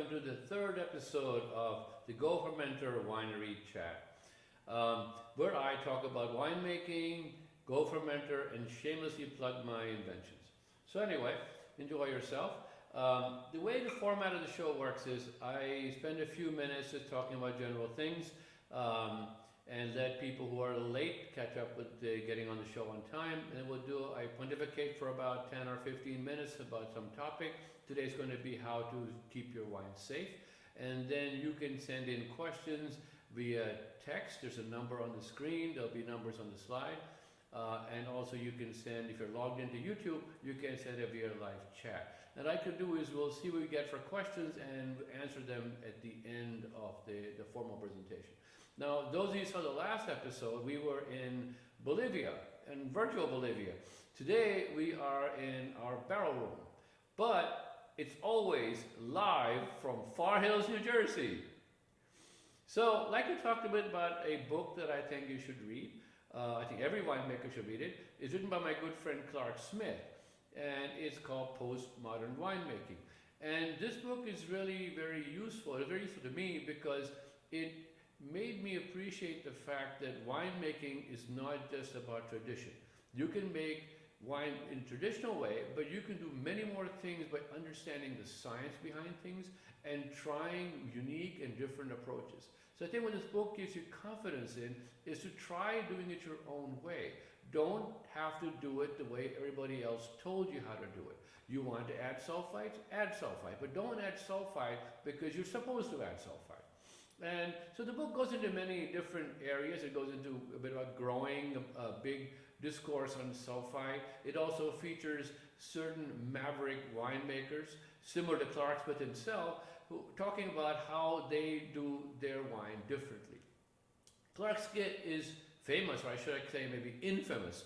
to the third episode of the GOfermentor Winery Chat, where I talk about winemaking, GOfermentor, and shamelessly plug my inventions. So anyway, enjoy yourself. The way the format of the show works is I spend a few minutes just talking about general things and let people who are late catch up with getting on the show on time. And I pontificate for about 10 or 15 minutes about some topic. Today's going to be how to keep your wine safe. And then you can send in questions via text. There's a number on the screen. There'll be numbers on the slide. And also you can send, if you're logged into YouTube, you can send it via live chat. And what I could do is we'll see what we get for questions and answer them at the end of the formal presentation. Now, those of you who saw the last episode, we were in Bolivia, in virtual Bolivia. Today, we are in our barrel room, but it's always live from Far Hills, New Jersey. So, I'd like to talk a bit about a book that I think you should read. I think every winemaker should read it. It's written by my good friend Clark Smith, and it's called Postmodern Winemaking. And this book is really very useful. It's very useful to me because it made me appreciate the fact that winemaking is not just about tradition. You can make wine in a traditional way, but you can do many more things by understanding the science behind things and trying unique and different approaches. So I think what this book gives you confidence in is to try doing it your own way. Don't have to do it the way everybody else told you how to do it. You want to add sulfites? Add sulfite, but don't add sulfite because you're supposed to add sulfite. And so the book goes into many different areas. It goes into a bit about growing, a big discourse on sulfite. It also features certain maverick winemakers, similar to Clark Smith himself, talking about how they do their wine differently. Clark Smith is famous, or I should say maybe infamous,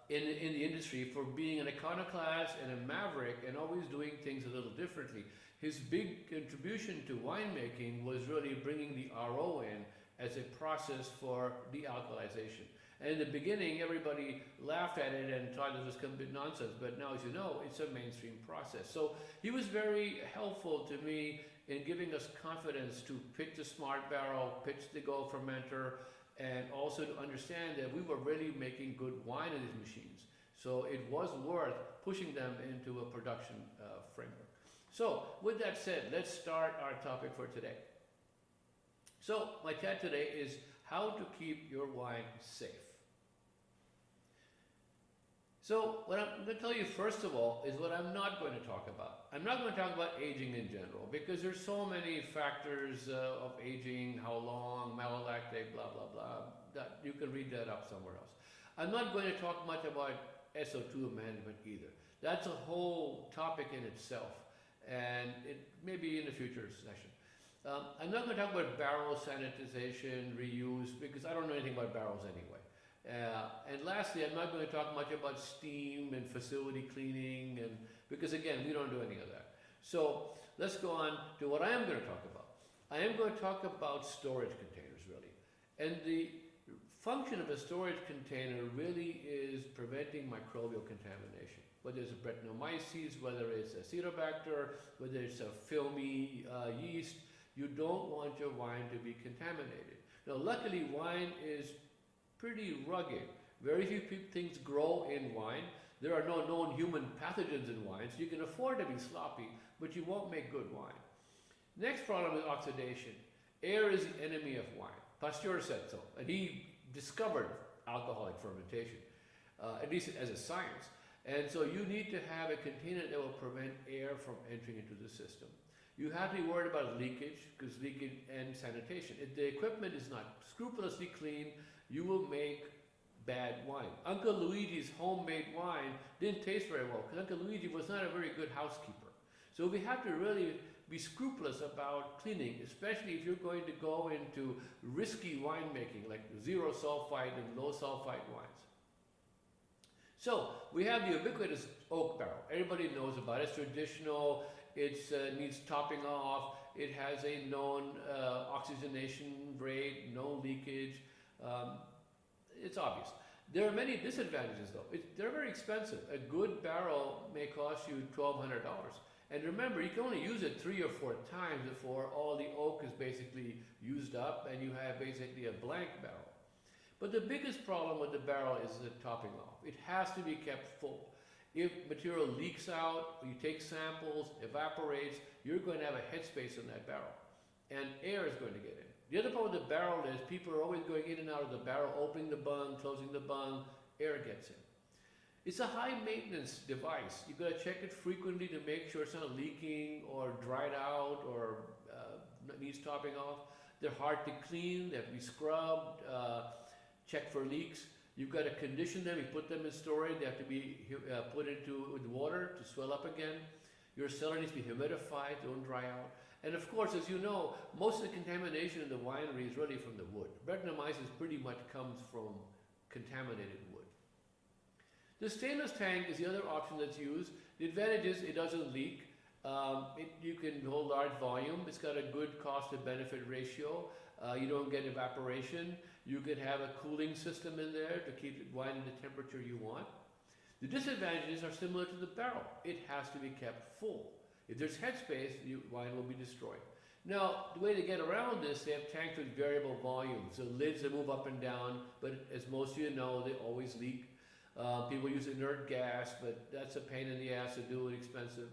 in the industry for being an iconoclast and a maverick and always doing things a little differently. His big contribution to winemaking was really bringing the RO in as a process for dealcoholization. And in the beginning, everybody laughed at it and thought it was complete nonsense, but now, as you know, it's a mainstream process. So he was very helpful to me in giving us confidence to pitch the smart barrel, pitch the GOfermentor, and also to understand that we were really making good wine in these machines. So it was worth pushing them into a production framework. So with that said, let's start our topic for today. So my chat today is how to keep your wine safe. So what I'm going to tell you first of all is what I'm not going to talk about. I'm not going to talk about aging in general because there's so many factors of aging, how long, malolactic, blah, blah, blah, that you can read that up somewhere else. I'm not going to talk much about SO2 management either. That's a whole topic in itself, and it may be in a future session. I'm not going to talk about barrel sanitization, reuse, because I don't know anything about barrels anyway. And lastly, I'm not going to talk much about steam and facility cleaning, and because again, we don't do any of that. So let's go on to what I am going to talk about. I am going to talk about storage containers, really. And the function of a storage container really is preventing microbial contamination. Whether it's a Brettanomyces, whether it's Acetobacter, whether it's a filmy yeast, you don't want your wine to be contaminated. Now, luckily, wine is pretty rugged. Very few things grow in wine. There are no known human pathogens in wine, so you can afford to be sloppy, but you won't make good wine. Next problem is oxidation. Air is the enemy of wine. Pasteur said so, and he discovered alcoholic fermentation, at least as a science. And so you need to have a container that will prevent air from entering into the system. You have to be worried about leakage, because leakage and sanitation. If the equipment is not scrupulously clean, you will make bad wine. Uncle Luigi's homemade wine didn't taste very well because Uncle Luigi was not a very good housekeeper. So we have to really be scrupulous about cleaning, especially if you're going to go into risky winemaking like zero sulfite and low sulfite wines. So we have the ubiquitous oak barrel. Everybody knows about it. It's traditional. It needs topping off. It has a known oxygenation rate, no leakage. It's obvious. There are many disadvantages though. They're very expensive. A good barrel may cost you $1,200. And remember, you can only use it 3 or 4 times before all the oak is basically used up and you have basically a blank barrel. But the biggest problem with the barrel is the topping off. It has to be kept full. If material leaks out, you take samples, evaporates, you're going to have a headspace in that barrel. And air is going to get in. The other part of the barrel is people are always going in and out of the barrel, opening the bung, closing the bung, air gets in. It's a high maintenance device. You've got to check it frequently to make sure it's not leaking or dried out or needs topping off. They're hard to clean, they have to be scrubbed, check for leaks. You've got to condition them, you put them in storage, they have to be put with water to swell up again. Your cellar needs to be humidified, don't dry out. And of course, as you know, most of the contamination in the winery is really from the wood. Brettanomyces pretty much comes from contaminated wood. The stainless tank is the other option that's used. The advantage is it doesn't leak. You can hold large volume. It's got a good cost to benefit ratio. You don't get evaporation. You could have a cooling system in there to keep the wine in the temperature you want. The disadvantages are similar to the barrel. It has to be kept full. If there's headspace, wine will be destroyed. Now, the way to get around this, they have tanks with variable volumes. So lids that move up and down, but as most of you know, they always leak. People use inert gas, but that's a pain in the ass to do and expensive.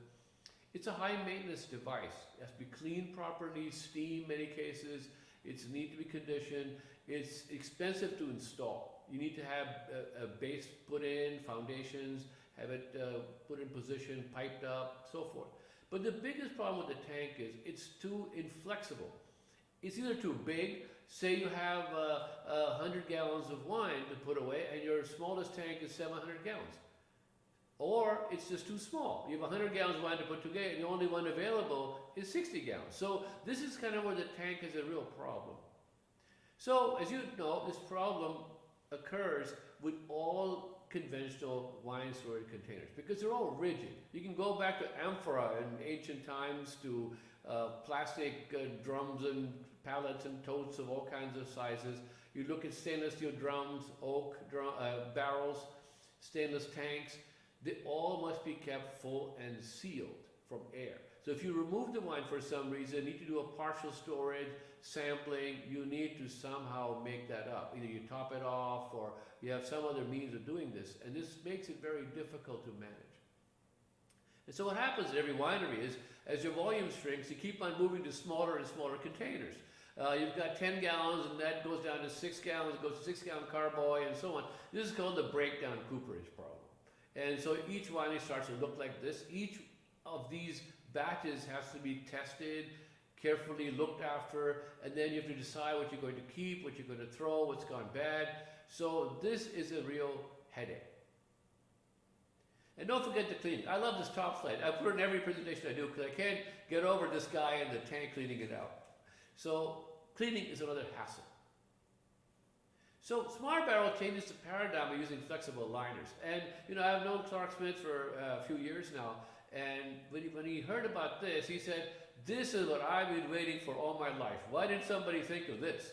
It's a high maintenance device. It has to be cleaned properly, steamed many cases. It's need to be conditioned. It's expensive to install. You need to have a base put in, foundations, have it put in position, piped up, so forth. But the biggest problem with the tank is it's too inflexible. It's either too big, say you have 100 gallons of wine to put away and your smallest tank is 700 gallons. Or it's just too small. You have 100 gallons of wine to put together and the only one available is 60 gallons. So this is kind of where the tank is a real problem. So as you know, this problem occurs with all conventional wine storage containers because they're all rigid. You can go back to amphora in ancient times to plastic drums and pallets and totes of all kinds of sizes. You look at stainless steel drums, oak barrels, stainless tanks. They all must be kept full and sealed from air. So if you remove the wine for some reason, need to do a partial storage, sampling, you need to somehow make that up. Either you top it off or you have some other means of doing this. And this makes it very difficult to manage. And so what happens at every winery is, as your volume shrinks, you keep on moving to smaller and smaller containers. You've got 10 gallons and that goes down to 6 gallons, goes to 6 gallon carboy and so on. This is called the breakdown cooperage problem. And so each winery starts to look like this. Each of these batches has to be tested, carefully looked after, and then you have to decide what you're going to keep, what you're going to throw, what's gone bad. So this is a real headache. And don't forget the cleaning. I love this top slide. I put it in every presentation I do because I can't get over this guy in the tank cleaning it out. So cleaning is another hassle. So Smart Barrel changes the paradigm of using flexible liners. And you know, I've known Clark Smith for a few years now, and when he heard about this, he said, "This is what I've been waiting for all my life. Why didn't somebody think of this?"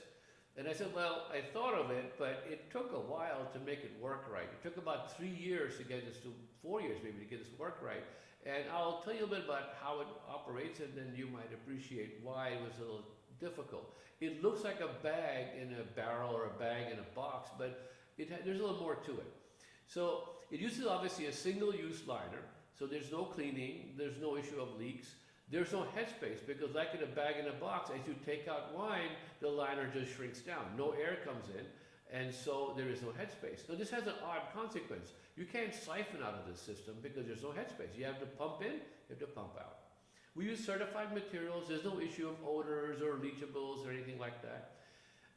And I said, well, I thought of it, but it took a while to make it work right. It took about 3 years to get this to 4 years maybe to get this work right. And I'll tell you a bit about how it operates, and then you might appreciate why it was a little difficult. It looks like a bag in a barrel or a bag in a box, but there's a little more to it. So it uses obviously a single-use liner, so there's no cleaning, there's no issue of leaks, there's no headspace because like in a bag in a box, as you take out wine, the liner just shrinks down. No air comes in, and so there is no headspace. Now this has an odd consequence. You can't siphon out of this system because there's no headspace. You have to pump in, you have to pump out. We use certified materials. There's no issue of odors or leachables or anything like that.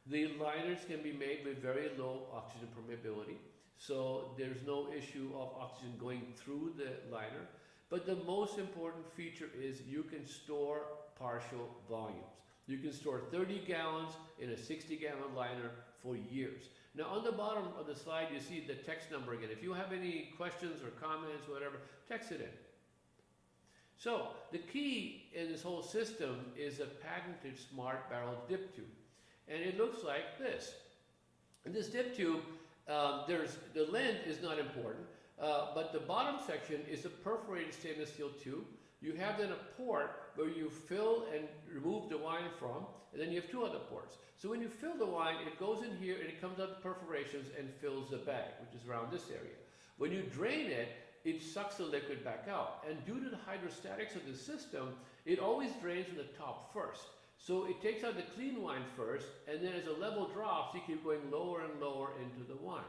The liners can be made with very low oxygen permeability, so there's no issue of oxygen going through the liner. But the most important feature is you can store partial volumes. You can store 30 gallons in a 60-gallon liner for years. Now on the bottom of the slide you see the text number again. If you have any questions or comments, whatever, text it in. So the key in this whole system is a patented Smart Barrel dip tube. And it looks like this. In this dip tube, the length is not important. But the bottom section is a perforated stainless steel tube. You have then a port where you fill and remove the wine from, and then you have two other ports. So when you fill the wine, it goes in here and it comes out the perforations and fills the bag, which is around this area. When you drain it, it sucks the liquid back out. And due to the hydrostatics of the system, it always drains from the top first. So it takes out the clean wine first, and then as the level drops, you keep going lower and lower into the wine.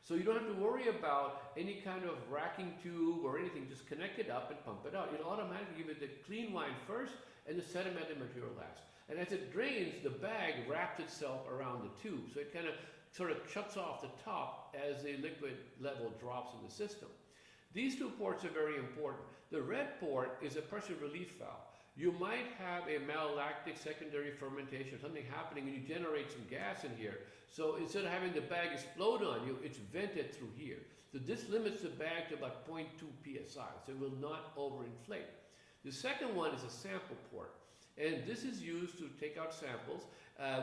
So you don't have to worry about any kind of racking tube or anything. Just connect it up and pump it out. It'll automatically give it the clean wine first and the sedimented material last. And as it drains, the bag wraps itself around the tube. So it kind of sort of shuts off the top as the liquid level drops in the system. These two ports are very important. The red port is a pressure relief valve. You might have a malolactic secondary fermentation, something happening, and you generate some gas in here. So instead of having the bag explode on you, it's vented through here. So this limits the bag to about 0.2 psi, so it will not overinflate. The second one is a sample port, and this is used to take out samples.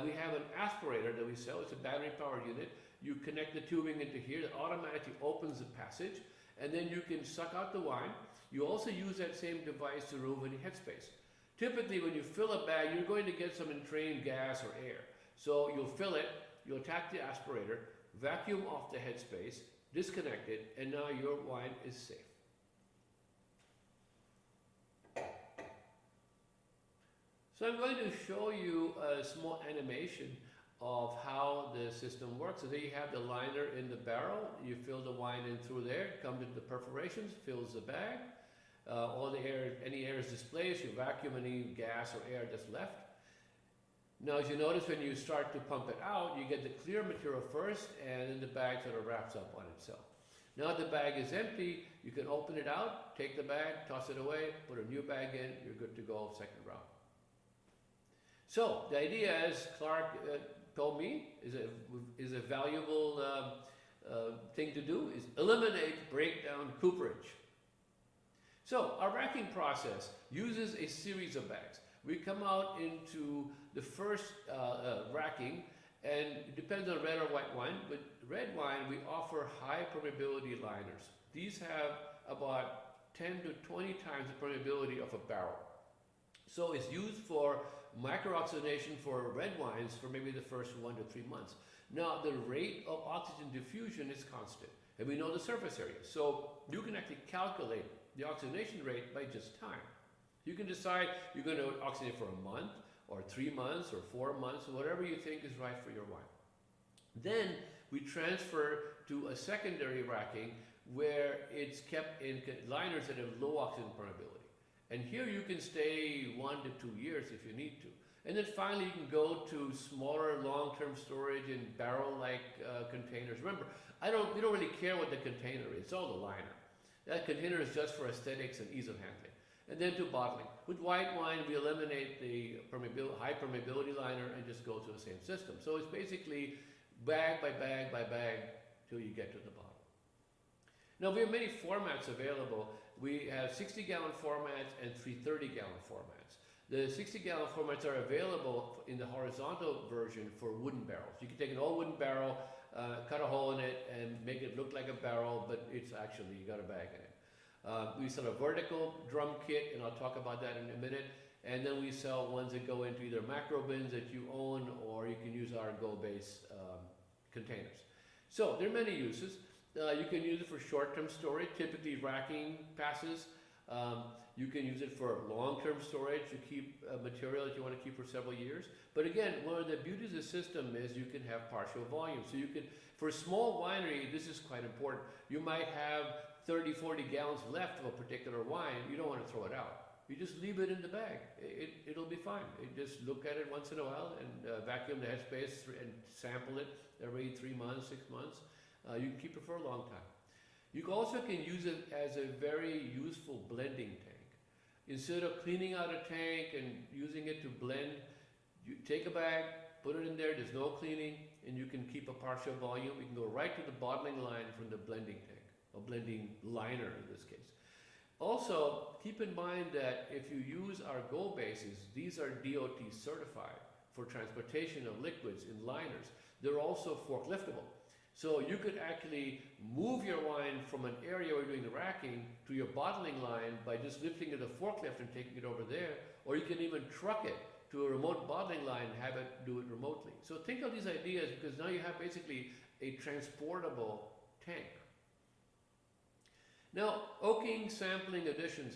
We have an aspirator that we sell. It's a battery-powered unit. You connect the tubing into here. That automatically opens the passage, and then you can suck out the wine. You also use that same device to remove any headspace. Typically, when you fill a bag, you're going to get some entrained gas or air. So you'll fill it, you'll attack the aspirator, vacuum off the headspace, disconnect it, and now your wine is safe. So I'm going to show you a small animation of how the system works. So there you have the liner in the barrel. You fill the wine in through there, it comes into the perforations, fills the bag. All the air, any air is displaced, you vacuum any gas or air that's left. Now as you notice, when you start to pump it out, you get the clear material first, and then the bag sort of wraps up on itself. Now the bag is empty, you can open it out, take the bag, toss it away, put a new bag in, you're good to go, second round. So the idea, as Clark told me, is a valuable thing to do, is eliminate, break down cooperage. So our racking process uses a series of bags. We come out into the first racking, and it depends on red or white wine. With red wine, we offer high permeability liners. These have about 10 to 20 times the permeability of a barrel. So it's used for micro-oxidation for red wines for maybe the first 1 to 3 months. Now, the rate of oxygen diffusion is constant, and we know the surface area. So you can actually calculate the oxidation rate by just time. You can decide you're going to oxidate for a month, or 3 months, or 4 months, whatever you think is right for your wine. Then we transfer to a secondary racking where it's kept in liners that have low oxygen permeability. And here you can stay 1 to 2 years if you need to. And then finally you can go to smaller long-term storage in barrel-like containers. Remember, we don't really care what the container is, it's all the liner. That container is just for aesthetics and ease of handling. And then to bottling. With white wine, we eliminate the high permeability liner and just go to the same system. So it's basically bag by bag by bag till you get to the bottle. Now we have many formats available. We have 60-gallon formats and 330-gallon formats. The 60-gallon formats are available in the horizontal version for wooden barrels. You can take an old wooden barrel, cut a hole in it and make it look like a barrel, but it's actually, you got a bag in it. We sell a vertical drum kit, and I'll talk about that in a minute. And then we sell ones that go into either macro bins that you own, or you can use our GObase containers. So there are many uses. You can use it for short-term storage, typically racking passes. You can use it for long-term storage to keep material that you want to keep for several years. But again, one of the beauties of the system is you can have partial volume. So you can, for a small winery, this is quite important. You might have 30, 40 gallons left of a particular wine. You don't want to throw it out. You just leave it in the bag. It'll be fine. You just look at it once in a while and vacuum the headspace and sample it every 3 months, 6 months. You can keep it for a long time. You also can use it as a very useful blending tank. Instead of cleaning out a tank and using it to blend, you take a bag, put it in there, there's no cleaning, and you can keep a partial volume. You can go right to the bottling line from the blending tank, or blending liner in this case. Also, keep in mind that if you use our GObases, these are DOT certified for transportation of liquids in liners. They're also forkliftable. So you could actually move your wine from an area where you're doing the racking to your bottling line by just lifting it with a forklift and taking it over there, or you can even truck it to a remote bottling line and have it do it remotely. So think of these ideas, because now you have basically a transportable tank. Now, oaking, sampling, additions.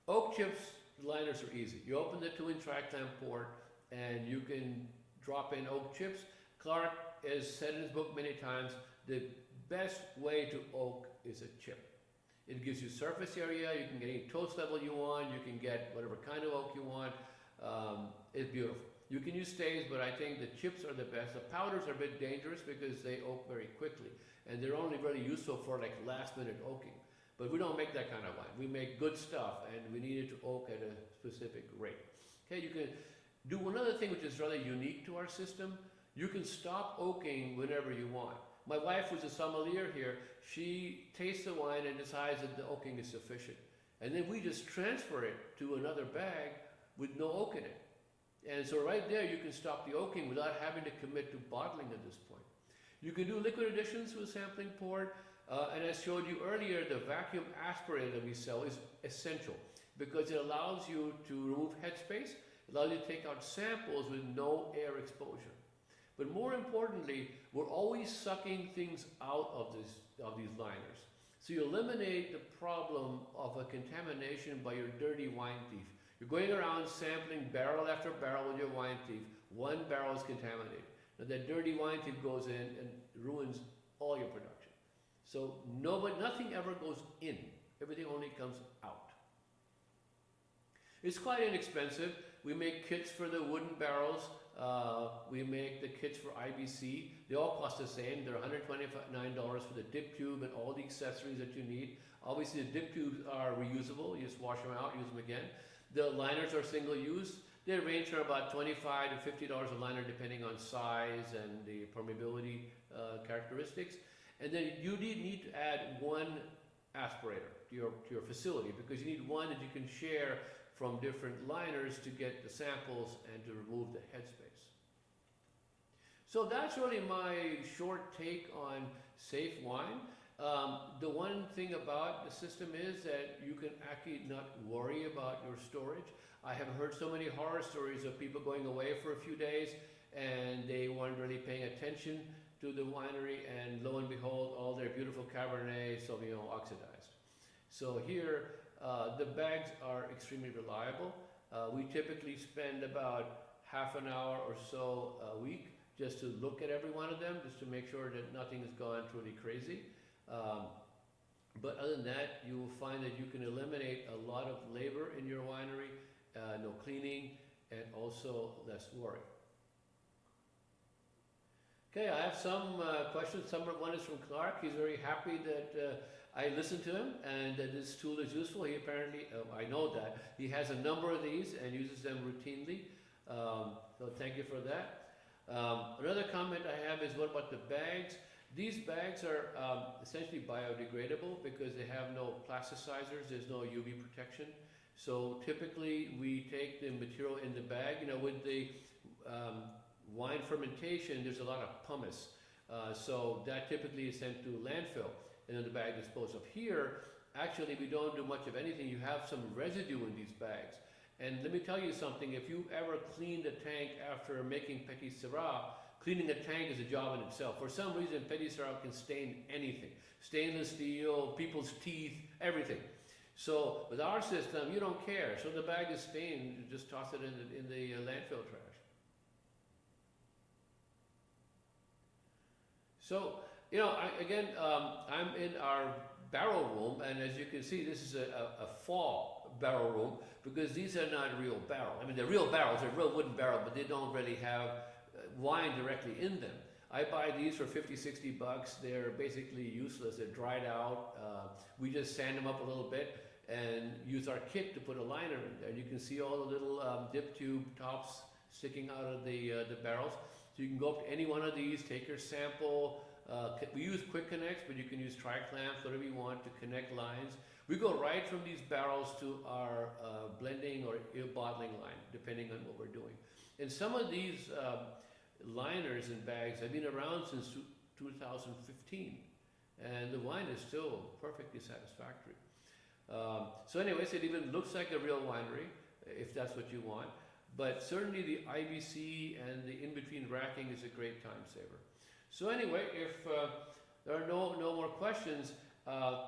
Oak chips liners are easy. You open the 2-inch tri-clamp port and you can drop in oak chips. Clark has said in his book many times, the best way to oak is a chip. It gives you surface area, you can get any toast level you want, you can get whatever kind of oak you want. It's beautiful. You can use staves, but I think the chips are the best. The powders are a bit dangerous because they oak very quickly, and they're only really useful for like last minute oaking. But we don't make that kind of wine. We make good stuff, and we need it to oak at a specific rate. Okay, you can do another thing which is rather unique to our system. You can stop oaking whenever you want. My wife, who's a sommelier here, she tastes the wine and decides that the oaking is sufficient. And then we just transfer it to another bag with no oak in it. And so right there you can stop the oaking without having to commit to bottling at this point. You can do liquid additions with sampling port. And as showed you earlier, the vacuum aspirator that we sell is essential because it allows you to remove headspace, allows you to take out samples with no air exposure. But more importantly, we're always sucking things out of these liners. So you eliminate the problem of a contamination by your dirty wine thief. You're going around sampling barrel after barrel with your wine thief. One barrel is contaminated. Now that dirty wine thief goes in and ruins all your production. So nothing ever goes in. Everything only comes out. It's quite inexpensive. We make kits for the wooden barrels. We make the kits for IBC. They all cost the same. They're $129 for the dip tube and all the accessories that you need. Obviously the dip tubes are reusable. You just wash them out, use them again. The liners are single use. They range from about $25 to $50 a liner depending on size and the permeability characteristics. And then you need to add one aspirator to your facility because you need one that you can share from different liners to get the samples and to remove the headspace. So that's really my short take on safe wine. The one thing about the system is that you can actually not worry about your storage. I have heard so many horror stories of people going away for a few days and they weren't really paying attention to the winery, and lo and behold, all their beautiful Cabernet Sauvignon oxidized. So here, the bags are extremely reliable. We typically spend about half an hour or so a week just to look at every one of them, just to make sure that nothing has gone truly crazy. But other than that, you will find that you can eliminate a lot of labor in your winery, no cleaning, and also less worry. Okay, I have some questions. One is from Clark. He's very happy that I listened to him and that this tool is useful. He apparently, I know that, he has a number of these and uses them routinely. So thank you for that. Another comment I have is, what about the bags? These bags are essentially biodegradable because they have no plasticizers, there's no UV protection. So typically we take the material in the bag, with the wine fermentation, there's a lot of pumice. So that typically is sent to landfill and then the bag disposed of. Here, actually we don't do much of anything. You have some residue in these bags. And let me tell you something, if you ever cleaned a tank after making Petit Syrah, cleaning a tank is a job in itself. For some reason, Petit Syrah can stain anything. Stainless steel, people's teeth, everything. So with our system, you don't care. So the bag is stained, you just toss it in the landfill trash. So, I'm in our barrel room, and as you can see, this is a fall barrel room because these are not real barrels. I mean, they're real barrels, they're real wooden barrels, but they don't really have wine directly in them. I buy these for 50, 60 bucks. They're basically useless. They're dried out. We just sand them up a little bit and use our kit to put a liner in there. And you can see all the little dip tube tops sticking out of the barrels. So you can go up to any one of these, take your sample. We use quick connects, but you can use tri-clamps, whatever you want to connect lines. We go right from these barrels to our blending or bottling line, depending on what we're doing. And some of these liners and bags have been around since 2015, and the wine is still perfectly satisfactory. So anyways, it even looks like a real winery, if that's what you want. But certainly the IBC and the in-between racking is a great time saver. So anyway, if there are no more questions,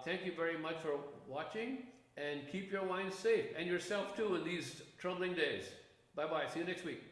thank you very much for watching, and keep your wine safe, and yourself too in these troubling days. Bye-bye. See you next week.